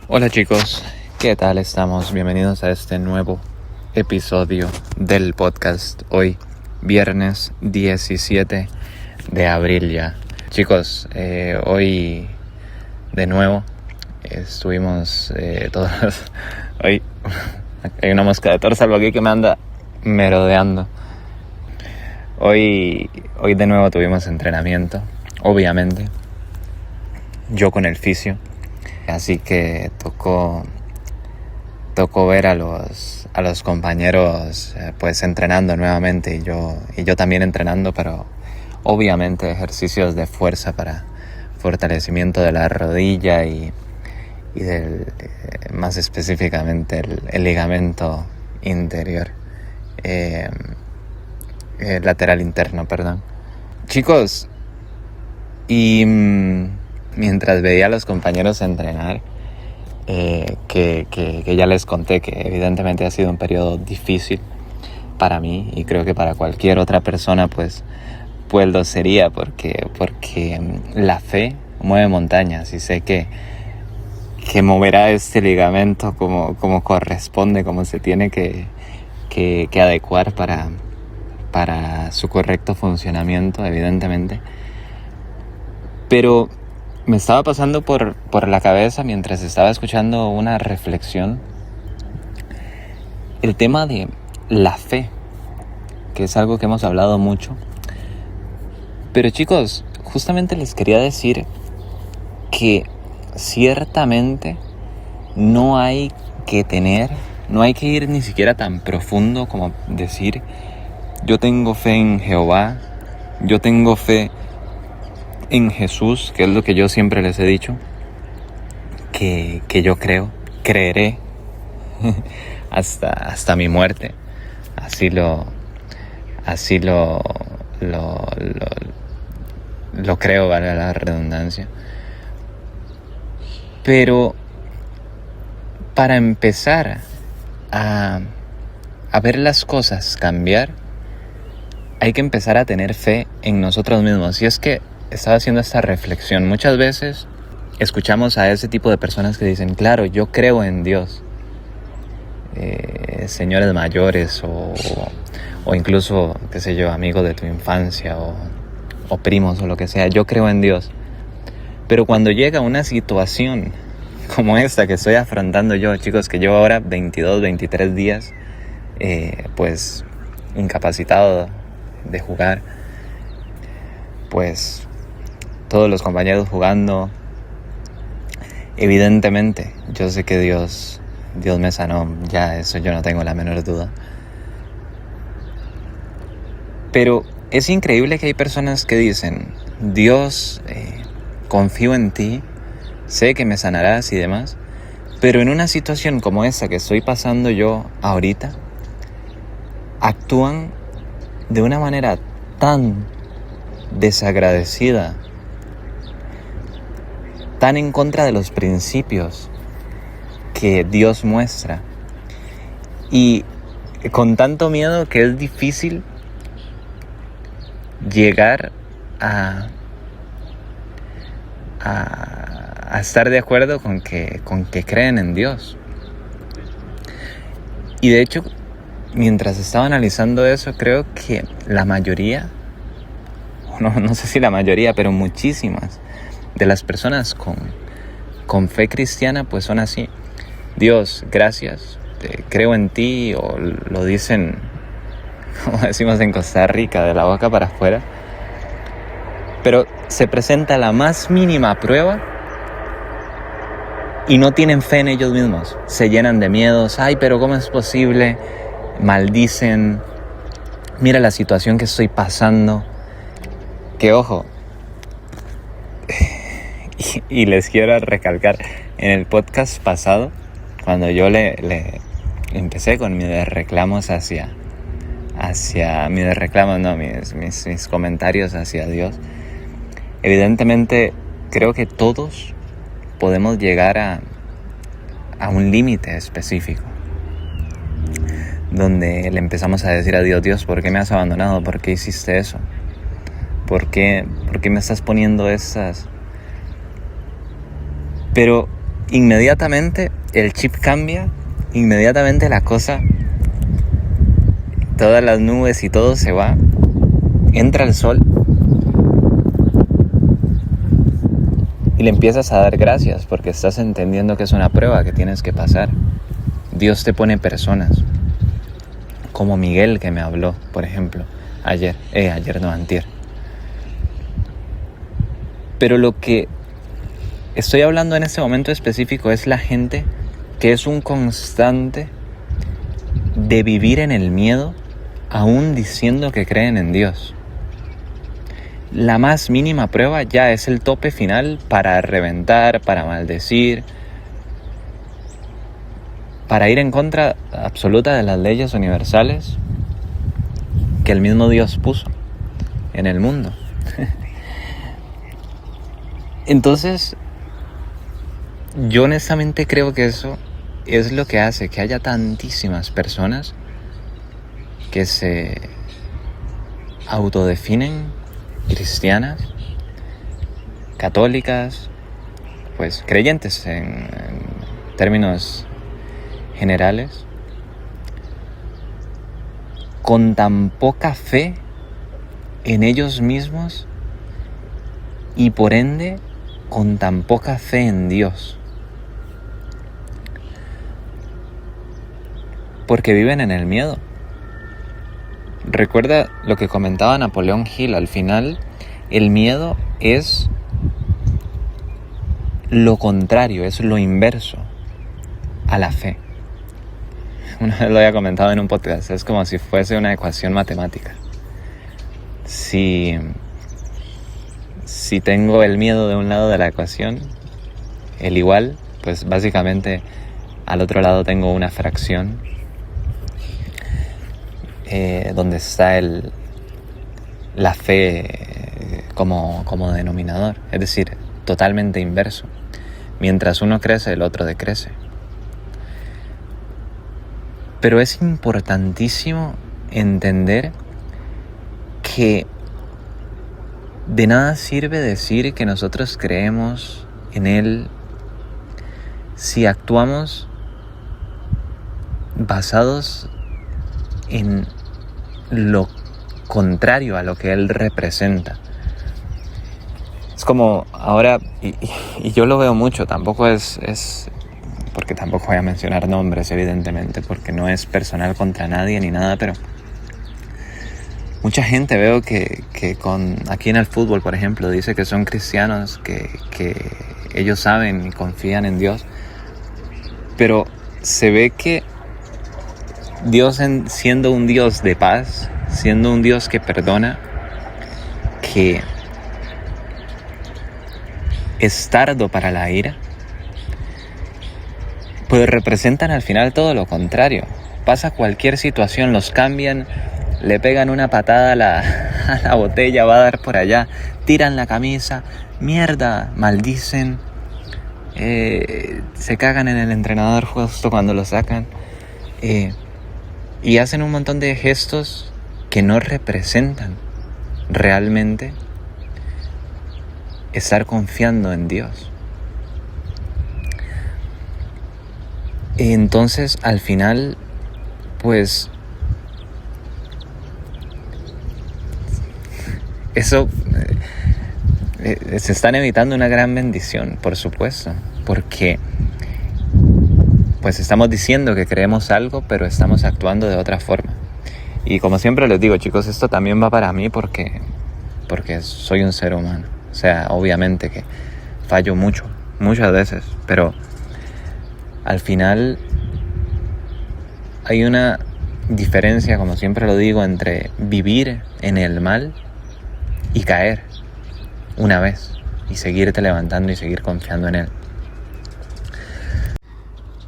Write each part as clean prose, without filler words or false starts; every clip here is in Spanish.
Hola chicos, ¿qué tal estamos? Bienvenidos a este nuevo episodio del podcast. Hoy, viernes 17 de abril ya. Chicos, hoy de nuevo estuvimos todos... Hoy hay una mosca de torsalvo aquí que me anda merodeando. Hoy de nuevo tuvimos entrenamiento, obviamente. Yo con el fisio. Así que tocó ver a los compañeros pues entrenando nuevamente y yo también entrenando, pero obviamente ejercicios de fuerza para fortalecimiento de la rodilla y del, más específicamente el ligamento interior, lateral interno, perdón. Chicos, y mientras veía a los compañeros entrenar, que ya les conté que evidentemente ha sido un periodo difícil para mí y creo que para cualquier otra persona pues lo sería porque la fe mueve montañas y sé que moverá este ligamento como corresponde, como se tiene que adecuar para su correcto funcionamiento, evidentemente. Pero me estaba pasando por la cabeza mientras estaba escuchando una reflexión el tema de la fe, que es algo que hemos hablado mucho. Pero chicos, justamente les quería decir que ciertamente no hay que ir ni siquiera tan profundo como decir yo tengo fe en Jehová, yo tengo fe en Jesús, que es lo que yo siempre les he dicho, que yo creeré hasta mi muerte. Así lo creo, vale la redundancia. Pero para empezar a ver las cosas cambiar, hay que empezar a tener fe en nosotros mismos. Y es que estaba haciendo esta reflexión. Muchas veces escuchamos a ese tipo de personas que dicen, claro, yo creo en Dios. Señores mayores o incluso, qué sé yo, amigos de tu infancia o primos o lo que sea, yo creo en Dios. Pero cuando llega una situación como esta que estoy afrontando yo, chicos, que llevo ahora 22, 23 días pues incapacitado de jugar, pues todos los compañeros jugando, evidentemente yo sé que Dios me sanó, ya eso yo no tengo la menor duda. Pero es increíble que hay personas que dicen, Dios, confío en ti, sé que me sanarás y demás, pero en una situación como esa que estoy pasando yo ahorita, actúan de una manera tan desagradecida, tan en contra de los principios que Dios muestra y con tanto miedo que es difícil llegar a estar de acuerdo con que creen en Dios. Y de hecho, mientras estaba analizando eso, creo que la mayoría, no sé si la mayoría, pero muchísimas de las personas con fe cristiana pues son así. Dios, gracias, creo en ti, o lo dicen, como decimos en Costa Rica, de la boca para afuera. Pero se presenta la más mínima prueba y no tienen fe en ellos mismos. Se llenan de miedos. Ay, pero ¿cómo es posible? Maldicen. Mira la situación que estoy pasando. Que ojo. Y les quiero recalcar, en el podcast pasado, cuando yo le empecé con mis reclamos mis comentarios hacia Dios, evidentemente creo que todos podemos llegar a un límite específico donde le empezamos a decir a Dios, ¿por qué me has abandonado? ¿Por qué hiciste eso? ¿Por qué me estás poniendo esas? Pero inmediatamente el chip cambia, inmediatamente la cosa, todas las nubes y todo se va, entra el sol y le empiezas a dar gracias porque estás entendiendo que es una prueba que tienes que pasar. Dios te pone personas, como Miguel que me habló, por ejemplo, antier. Pero lo que estoy hablando en este momento específico es la gente que es un constante de vivir en el miedo, aún diciendo que creen en Dios. La más mínima prueba ya es el tope final para reventar, para maldecir, para ir en contra absoluta de las leyes universales que el mismo Dios puso en el mundo. Entonces, yo honestamente creo que eso es lo que hace que haya tantísimas personas que se autodefinen cristianas, católicas, pues creyentes en términos generales, con tan poca fe en ellos mismos y por ende con tan poca fe en Dios, porque viven en el miedo. Recuerda lo que comentaba Napoleón Hill, al final el miedo es lo contrario, es lo inverso a la fe. Una vez lo había comentado en un podcast, es como si fuese una ecuación matemática. Si tengo el miedo de un lado de la ecuación, el igual, pues básicamente al otro lado tengo una fracción donde está la fe como denominador, es decir, totalmente inverso. Mientras uno crece, el otro decrece. Pero es importantísimo entender que de nada sirve decir que nosotros creemos en Él si actuamos basados en lo contrario a lo que Él representa. Es como ahora, y yo lo veo mucho, tampoco es porque tampoco voy a mencionar nombres, evidentemente, porque no es personal contra nadie ni nada, pero mucha gente veo que aquí en el fútbol, por ejemplo, dice que son cristianos, que ellos saben y confían en Dios, pero se ve que Dios, siendo un Dios de paz, siendo un Dios que perdona, que es tardo para la ira, pues representan al final todo lo contrario. Pasa cualquier situación, los cambian, le pegan una patada a la botella, va a dar por allá, tiran la camisa, mierda, maldicen, se cagan en el entrenador justo cuando lo sacan, y hacen un montón de gestos que no representan realmente estar confiando en Dios. Entonces, al final, pues, eso se están evitando una gran bendición, por supuesto, porque pues estamos diciendo que creemos algo, pero estamos actuando de otra forma. Y como siempre les digo, chicos, esto también va para mí porque soy un ser humano. O sea, obviamente que fallo muchas veces, pero al final hay una diferencia, como siempre lo digo, entre vivir en el mal y caer una vez y seguirte levantando y seguir confiando en Él.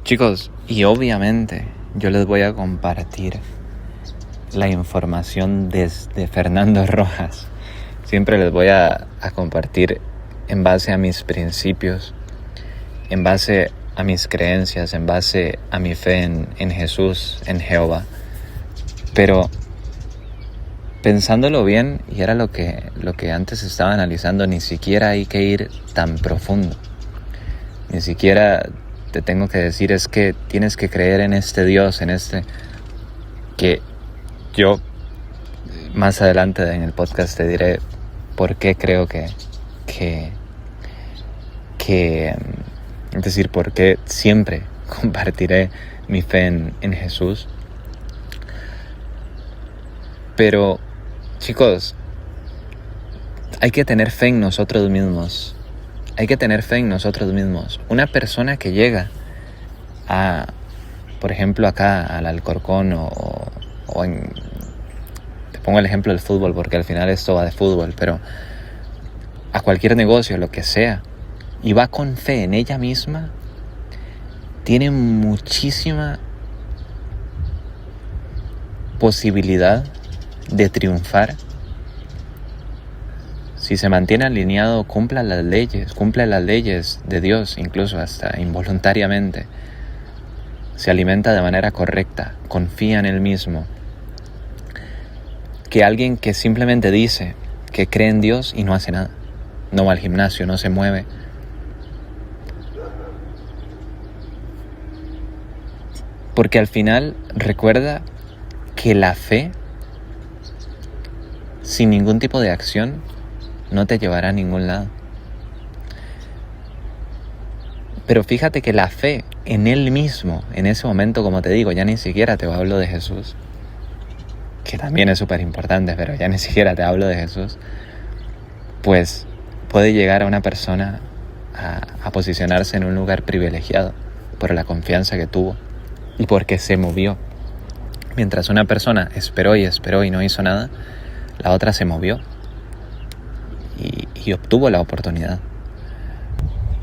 Chicos, y obviamente yo les voy a compartir la información desde Fernando Rojas. Siempre les voy a compartir en base a mis principios, en base a mis creencias, en base a mi fe en Jesús, en Jehová. Pero pensándolo bien, y era lo que antes estaba analizando, ni siquiera hay que ir tan profundo. Ni siquiera te tengo que decir es que tienes que creer en este Dios, que yo más adelante en el podcast te diré por qué creo es decir, por qué siempre compartiré mi fe en Jesús. Pero, chicos, hay que tener fe en nosotros mismos. Hay que tener fe en nosotros mismos. Una persona que llega por ejemplo, acá al Alcorcón te pongo el ejemplo del fútbol porque al final esto va de fútbol, pero a cualquier negocio, lo que sea, y va con fe en ella misma, tiene muchísima posibilidad de triunfar si se mantiene alineado, cumple las leyes de Dios, incluso hasta involuntariamente. Se alimenta de manera correcta, confía en él mismo. Que alguien que simplemente dice que cree en Dios y no hace nada. No va al gimnasio, no se mueve. Porque al final recuerda que la fe, sin ningún tipo de acción, no te llevará a ningún lado. Pero fíjate que la fe en él mismo, en ese momento, como te digo, ya ni siquiera te hablo de Jesús, que también es súper importante, pero ya ni siquiera te hablo de Jesús, pues puede llegar a una persona a posicionarse en un lugar privilegiado por la confianza que tuvo y porque se movió. Mientras una persona esperó y no hizo nada, la otra se movió y obtuvo la oportunidad.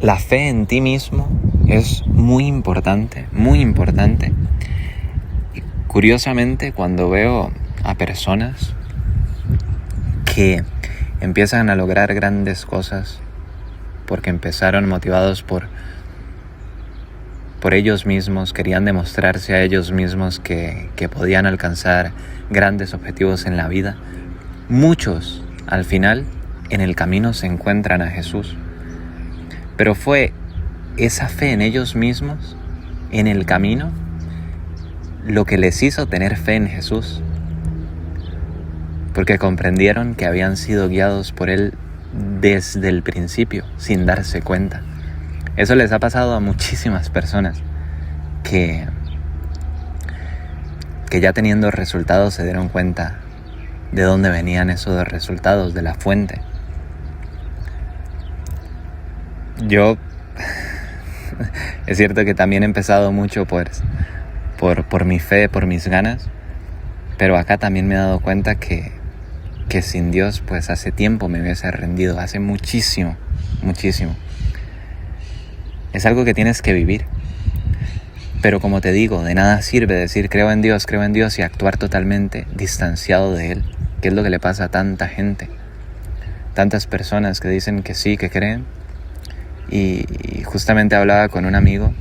La fe en ti mismo es muy importante, muy importante. Y curiosamente, cuando veo a personas que empiezan a lograr grandes cosas porque empezaron motivados por ellos mismos, querían demostrarse a ellos mismos que podían alcanzar grandes objetivos en la vida, muchos al final en el camino se encuentran a Jesús. Pero fue esa fe en ellos mismos, en el camino, lo que les hizo tener fe en Jesús. Porque comprendieron que habían sido guiados por Él desde el principio, sin darse cuenta. Eso les ha pasado a muchísimas personas que ya teniendo resultados se dieron cuenta de dónde venían esos resultados, de la fuente. Yo, es cierto que también he empezado mucho por mi fe, por mis ganas, pero acá también me he dado cuenta que sin Dios, pues hace tiempo me hubiese rendido, hace muchísimo. Es algo que tienes que vivir. Pero como te digo, de nada sirve decir creo en Dios y actuar totalmente distanciado de Él, que es lo que le pasa a tanta gente. Tantas personas que dicen que sí, que creen. Y justamente hablaba con un amigo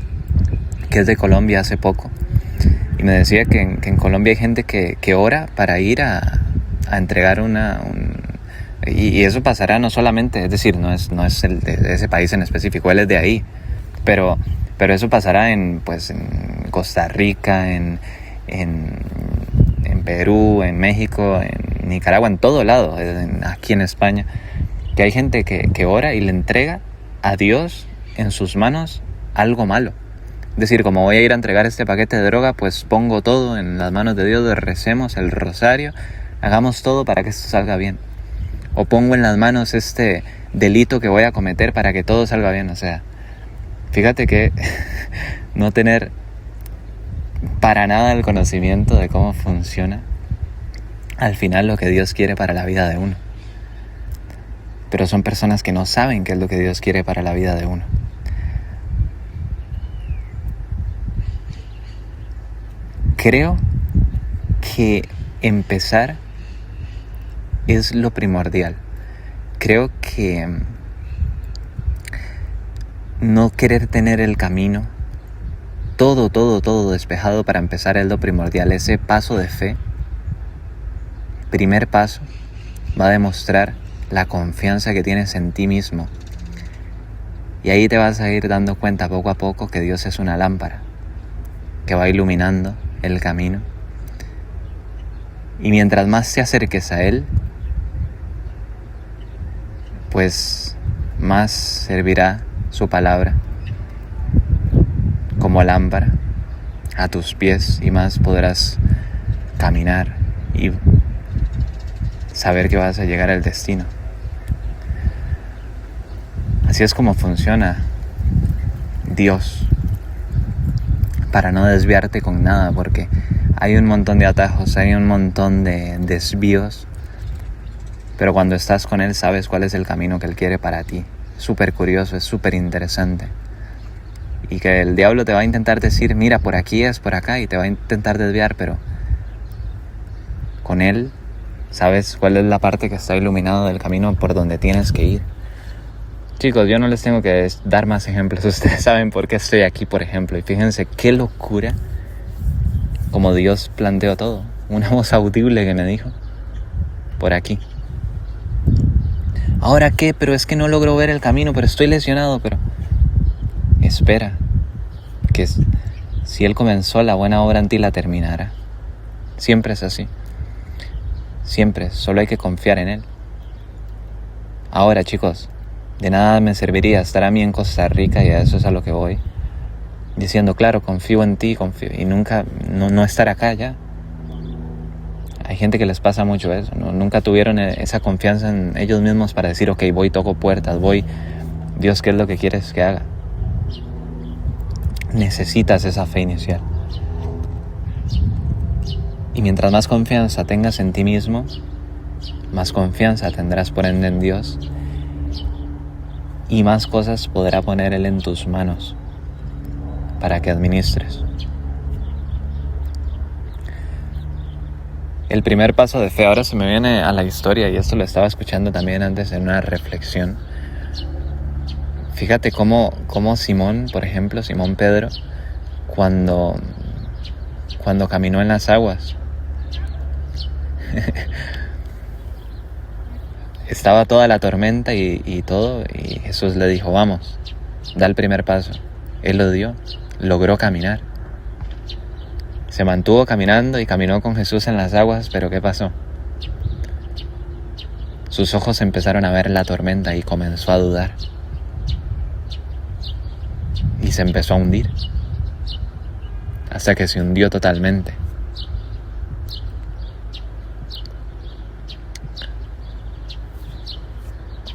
que es de Colombia hace poco y me decía que en Colombia hay gente que ora para ir a entregar y eso pasará no solamente, es decir, no es de ese país en específico, él es de ahí, pero eso pasará en Costa Rica, en Perú, en México, en Nicaragua, en todo lado, aquí en España, que hay gente que ora y le entrega a Dios en sus manos algo malo. Es decir, como voy a ir a entregar este paquete de droga, pues pongo todo en las manos de Dios, recemos el rosario, hagamos todo para que esto salga bien. O pongo en las manos este delito que voy a cometer para que todo salga bien. O sea, fíjate que no tener para nada el conocimiento de cómo funciona al final lo que Dios quiere para la vida de uno. Pero son personas que no saben qué es lo que Dios quiere para la vida de uno. Creo que empezar es lo primordial. Creo que no querer tener el camino todo despejado para empezar es lo primordial. Ese paso de fe, primer paso, va a demostrar la confianza que tienes en ti mismo. Y ahí te vas a ir dando cuenta poco a poco que Dios es una lámpara que va iluminando el camino. Y mientras más te acerques a Él, pues más servirá su palabra como lámpara a tus pies y más podrás caminar y saber que vas a llegar al destino. Así es como funciona Dios, para no desviarte con nada, porque hay un montón de atajos, hay un montón de desvíos, pero cuando estás con Él sabes cuál es el camino que Él quiere para ti. Es súper curioso, es súper interesante. Y que el diablo te va a intentar decir, mira, por aquí es, por acá, y te va a intentar desviar, pero con Él sabes cuál es la parte que está iluminada del camino por donde tienes que ir. Chicos, yo no les tengo que dar más ejemplos. Ustedes saben por qué estoy aquí, por ejemplo. Y fíjense qué locura como Dios planteó todo. Una voz audible que me dijo, por aquí. ¿Ahora qué? Pero es que no logro ver el camino, pero estoy lesionado, pero... Espera, que si Él comenzó la buena obra en ti, la terminará. Siempre es así. Siempre, solo hay que confiar en Él. Ahora, chicos, de nada me serviría estar a mí en Costa Rica, y a eso es a lo que voy, diciendo, claro, confío en ti, confío, y nunca, no estar acá ya. Hay gente que les pasa mucho eso, ¿no? Nunca tuvieron esa confianza en ellos mismos para decir, ok, voy, toco puertas, voy, Dios, ¿qué es lo que quieres que haga? Necesitas esa fe inicial. Y mientras más confianza tengas en ti mismo, más confianza tendrás por ende en Dios, y más cosas podrá poner Él en tus manos para que administres. El primer paso de fe, ahora se me viene a la historia, y esto lo estaba escuchando también antes en una reflexión. Fíjate cómo Simón, por ejemplo, Simón Pedro, cuando caminó en las aguas, estaba toda la tormenta y todo, y Jesús le dijo, vamos, da el primer paso. Él lo dio, logró caminar. Se mantuvo caminando y caminó con Jesús en las aguas, pero ¿qué pasó? Sus ojos empezaron a ver la tormenta y comenzó a dudar. Y se empezó a hundir, hasta que se hundió totalmente.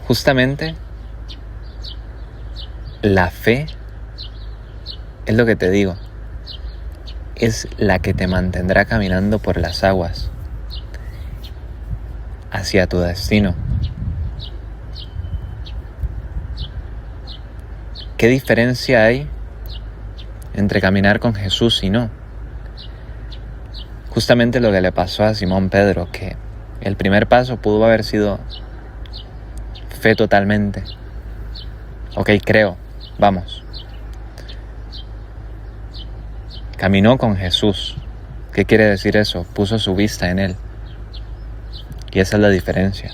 Justamente, la fe, es lo que te digo, es la que te mantendrá caminando por las aguas hacia tu destino. ¿Qué diferencia hay entre caminar con Jesús y no? Justamente lo que le pasó a Simón Pedro, que el primer paso pudo haber sido fe totalmente. Ok, creo, vamos. Caminó con Jesús. ¿Qué quiere decir eso? Puso su vista en Él. Y esa es la diferencia.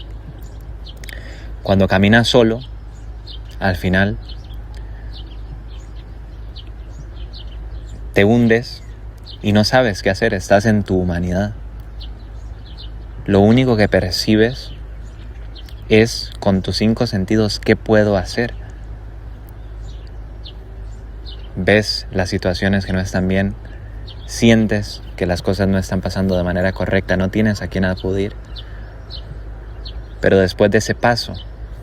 Cuando caminas solo, al final, te hundes y no sabes qué hacer, estás en tu humanidad. Lo único que percibes es con tus 5 sentidos qué puedo hacer. Ves las situaciones que no están bien, sientes que las cosas no están pasando de manera correcta, no tienes a quién acudir. Pero después de ese paso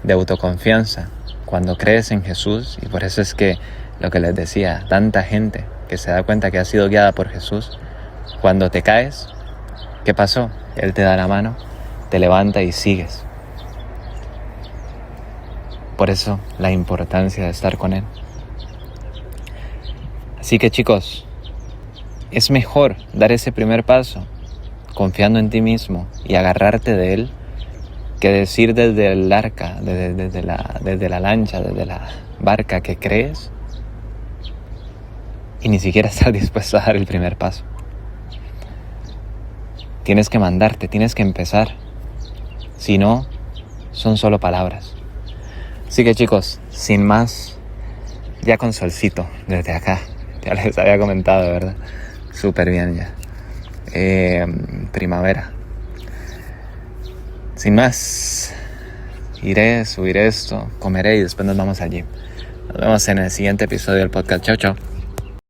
de autoconfianza, cuando crees en Jesús, y por eso es que lo que les decía, tanta gente que se da cuenta que ha sido guiada por Jesús, cuando te caes, ¿qué pasó? Él te da la mano, te levanta y sigues. Por eso la importancia de estar con Él. Así que chicos, es mejor dar ese primer paso confiando en ti mismo y agarrarte de Él, que decir desde el arca, desde la lancha, desde la barca que crees y ni siquiera estar dispuesto a dar el primer paso. Tienes que mandarte, tienes que empezar. Si no, son solo palabras. Así que chicos, sin más, ya con solcito desde acá. Ya les había comentado, ¿verdad? Súper bien ya. Primavera. Sin más, iré, subiré esto, comeré y después nos vamos allí. Nos vemos en el siguiente episodio del podcast. Chao, chao.